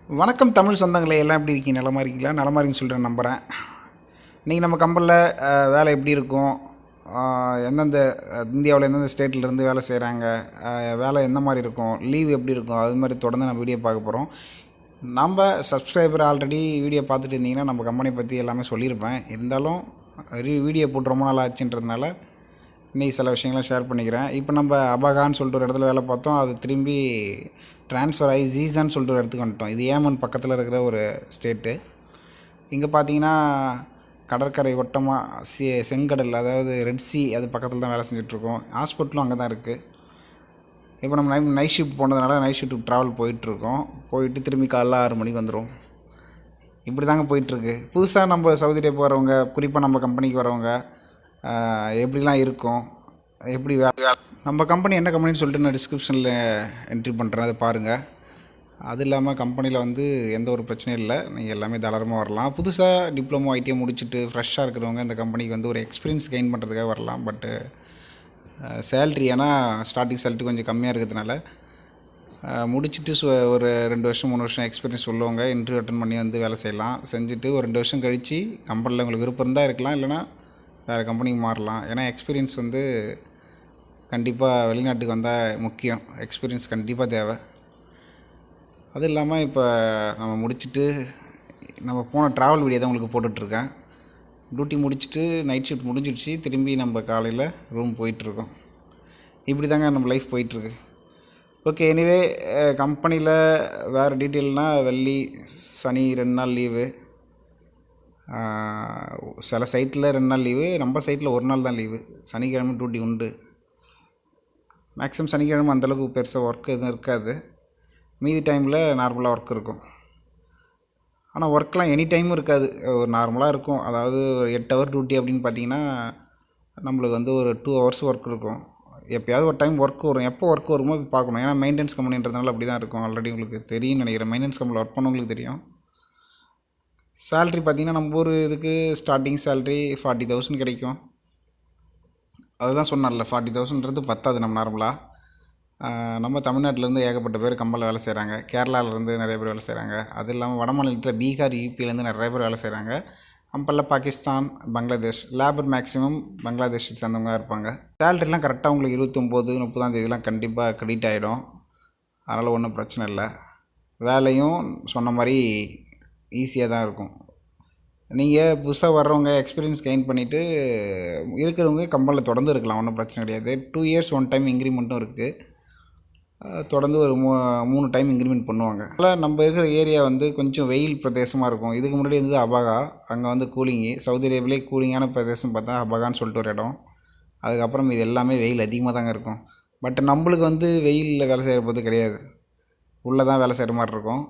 வணக்கம் தமிழ் சொந்தங்களே, எல்லாம் எப்படி இருக்கீங்க? நலமா இருக்கீங்களா? நலமா இருக்கீங்கன்னு சொல்லிட்டு நம்புகிறேன். இன்றைக்கி நம்ம கம்பெனியில் வேலை எப்படி இருக்கும், எந்தெந்த இந்தியாவில் எந்தெந்த ஸ்டேட்லேருந்து வேலை செய்கிறாங்க, வேலை எந்த மாதிரி இருக்கும், லீவ் எப்படி இருக்கும், அது மாதிரி தொடர்ந்து நம்ம வீடியோ பார்க்க போகிறோம். நம்ம சப்ஸ்கிரைபர் ஆல்ரெடி வீடியோ பார்த்துட்டு இருந்தீங்கன்னா நம்ம கம்பெனி பற்றி எல்லாமே சொல்லியிருப்பேன். இருந்தாலும் வீடியோ போட்டு ரொம்ப நாள் ஆச்சுன்றதுனால இன்றைக்கி சில விஷயங்களை ஷேர் பண்ணிக்கிறேன். இப்போ நம்ம அபகான்னு சொல்லிட்டு ஒரு இடத்துல வேலை பார்த்தோம். அது திரும்பி ட்ரான்ஸ்ஃபர் ஆகி ஜீசான்னு சொல்லிட்டு ஒரு இடத்துக்கு வந்துட்டோம். இது ஏமன் பக்கத்தில் இருக்கிற ஒரு ஸ்டேட்டு. இங்கே பார்த்தீங்கன்னா கடற்கரை ஒட்டமாக செங்கடல், அதாவது ரெட் சி, அது பக்கத்தில் தான் வேலை செஞ்சிட்ருக்கோம். ஹாஸ்பிட்டலும் அங்கே தான் இருக்குது. இப்போ நம்ம நைட் ஷிஃப்ட் போனதுனால நைட் ஷிஃப்ட் ட்ராவல் போயிட்டுருக்கோம். போயிட்டு திரும்பி காலைல 6 மணிக்கு வந்துடும். இப்படி தாங்க போயிட்டுருக்கு. புதுசாக நம்ம சவுதி அரேபியா வரவங்க, குறிப்பாக நம்ம கம்பெனிக்கு வரவங்க எப்படிலாம் இருக்கும், எப்படி நம்ம கம்பெனி என்ன கம்பெனின்னு சொல்லிட்டு நான் டிஸ்கிரிப்ஷனில் என்ட்ரி பண்ணுறேன், அதை பாருங்கள். அது இல்லாமல் கம்பெனியில் எந்த ஒரு பிரச்சனையும் இல்லை. நீங்கள் எல்லாமே தாராளமாக வரலாம். புதுசாக டிப்ளமோ ஐடிஐ முடிச்சுட்டு ஃப்ரெஷ்ஷாக இருக்கிறவங்க இந்த கம்பெனிக்கு ஒரு எக்ஸ்பீரியன்ஸ் கெயின் பண்ணுறதுக்காக வரலாம். பட்டு சேல்ரி, ஏன்னா ஸ்டார்டிங் சேல்ரி கொஞ்சம் கம்மியாக இருக்கிறதுனால முடிச்சுட்டு ஒரு 2 வருஷம் 3 வருஷம் எக்ஸ்பீரியன்ஸ் உள்ளவங்க இன்டர்வியூ அட்டன் பண்ணி வேலை செய்யலாம். செஞ்சுட்டு ஒரு 2 வருஷம் கழித்து கம்பெனியில் உங்களுக்கு விருப்பம் இருந்தால் இருக்கலாம், இல்லைனா வேறு கம்பெனிக்கு மாறலாம். ஏன்னா எக்ஸ்பீரியன்ஸ் கண்டிப்பாக வெளிநாட்டுக்கு வந்தால் முக்கியம். எக்ஸ்பீரியன்ஸ் கண்டிப்பாக தேவை. அது இல்லாமல் இப்போ நம்ம முடிச்சுட்டு நம்ம போன ட்ராவல் வீடியோ தான் உங்களுக்கு போட்டுட்ருக்கேன். டியூட்டி முடிச்சுட்டு நைட் ஷிஃப்ட் முடிஞ்சிடுச்சு. திரும்பி நம்ம காலையில் ரூம் போயிட்டுருக்கோம். இப்படி தாங்க நம்ம லைஃப் போயிட்டுருக்கு. ஓகே, எனிவே கம்பெனியில் வேறு டீட்டெயில்னால் வெள்ளி சனி 2 நாள் லீவு. சில சைட்டில் 2 நாள் லீவு, நம்ம சைட்டில் 1 நாள் தான் லீவு. சனிக்கிழமை டியூட்டி உண்டு. மேக்ஸிமம் சனிக்கிழமை அந்தளவுக்கு பெருசாக ஒர்க் எதுவும் இருக்காது. மீதி டைமில் நார்மலாக ஒர்க் இருக்கும். ஆனால் ஒர்க்லாம் எனி டைமும் இருக்காது, ஒரு நார்மலாக இருக்கும். அதாவது ஒரு 8 ஹவர் டியூட்டி அப்படின்னு பார்த்தீங்கன்னா நம்மளுக்கு ஒரு 2 ஹவர்ஸ் ஒர்க் இருக்கும். எப்போயாவது ஒரு டைம் ஒர்க் வரும். எப்போ ஒர்க் வருமோ பார்க்கணும். ஏன்னா மெயின்டெனன்ஸ் கம்பெனின்றதுனால அப்படி தான் இருக்கும். ஆல்ரெடி உங்களுக்கு தெரியும்னு நினைக்கிறேன். மெயின்டெனன்ஸ் கம்பெனியில் ஒர்க் பண்ணவங்களுக்கு தெரியும். சேல்ரி பார்த்திங்கன்னா நம்ம ஒரு இதுக்கு ஸ்டார்டிங் சேல்ரி 40,000 கிடைக்கும். அதுதான் சொன்னார்ல, 40,000ன்றது பத்தாது. நம்ம நார்மலாக நம்ம தமிழ்நாட்டிலேருந்து ஏகப்பட்ட பேர் கம்பெனியில் வேலை செய்கிறாங்க. கேரளாவிலேருந்து நிறைய பேர் வேலை செய்கிறாங்க. அது இல்லாமல் வட மாநிலத்தில் பீகார், யூபியிலேருந்து நிறைய பேர் வேலை செய்கிறாங்க. கம்பெனியில் பாகிஸ்தான், பங்களாதேஷ் லேபர் மேக்ஸிமம் பங்களாதேஷ் சேர்ந்தவங்க இருப்பாங்க. சேலரிலாம் கரெக்டாக உங்களுக்கு 29, 30ஆம் தேதிலாம் கண்டிப்பாக க்ரெடிட் ஆகிடும். அதனால் ஒன்றும் பிரச்சனை இல்லை. வேலையும் சொன்ன மாதிரி ஈஸியாக தான் இருக்கும். நீங்கள் புதுசாக வர்றவங்க எக்ஸ்பீரியன்ஸ் கெயின் பண்ணிவிட்டு இருக்கிறவங்க கம்பெனியில் தொடர்ந்து இருக்கலாம், ஒன்றும் பிரச்சனை கிடையாது. 2 இயர்ஸ் 1 டைம் இன்க்ரிமெண்ட்டும் இருக்குது. தொடர்ந்து ஒரு 3 டைம் இன்க்ரிமெண்ட் பண்ணுவாங்க. அதனால் நம்ம இருக்கிற ஏரியா கொஞ்சம் வெயில் பிரதேசமாக இருக்கும். இதுக்கு முன்னாடி அபகா, அங்கே கூலிங்கு. சவுதி அரேபியாவிலே கூலிங்கான பிரதேசம் பார்த்தா அபகான்னு சொல்லிட்டு ஒரு இடம். அதுக்கப்புறம் இது எல்லாமே வெயில் அதிகமாக தாங்க இருக்கும். பட் நம்மளுக்கு வெயிலில் வேலை செய்கிற போது கிடையாது, உள்ளே தான் வேலை செய்கிற மாதிரி இருக்கும்.